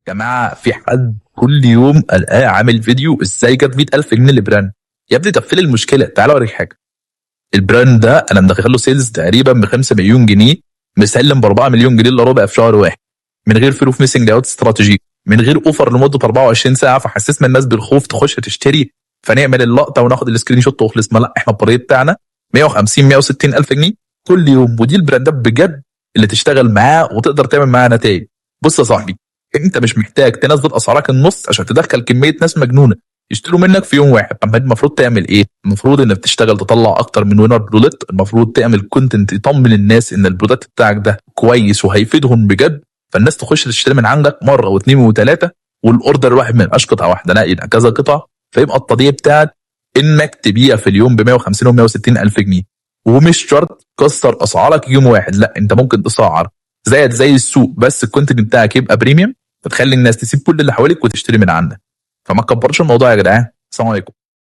جماعه في حد كل يوم الاقيه عامل فيديو ازاي جاب 100,000 جنيه لبراند. يا ابني طب فين المشكله؟ تعال اوريك حاجه. البراند ده انا مدخل له سيلز تقريبا ب 5 مليون جنيه، مسلم ب 4 مليون جنيه الا ربع في شهر واحد، من غير فلوس ميسنج اوت استراتيجي، من غير اوفر لمده 24 ساعه فحسسنا الناس بالخوف تخش تشتري فنعمل اللقطه وناخد السكرين شوت ونخلص. ما لا، احنا الطريق بتاعنا 150 160 الف جنيه كل يوم، ودي البراندات بجد اللي تشتغل معاه وتقدر تعمل معاه نتائج. بص يا صاحبي، انت مش محتاج تنزل اسعارك النص عشان تدخل كميه ناس مجنونه يشتروا منك في يوم واحد. اما المفروض تعمل ايه؟ المفروض انك تشتغل تطلع اكتر من وينر برودكت، المفروض تعمل كونتنت يطمن الناس ان البرودكت بتاعك ده كويس وهيفيدهم بجد، فالناس تخش تشتري من عندك مره واثنين وثلاثه، والاوردر الواحد ما يبقاش قطعه واحده، لا يبقى كذا قطعه، فيبقى الطبيعي بتاعك انك تبيع في اليوم ب 150 و 160 الف جنيه. ومش شرط تكسر اسعارك يوم واحد، لا انت ممكن تسعر زيك زي السوق، بس الكونتنت بتاعك يبقى بريميوم فتخلي الناس تسيب كل اللي حواليك وتشتري من عندك. فما تكبرش الموضوع يا جدعان. السلام عليكم.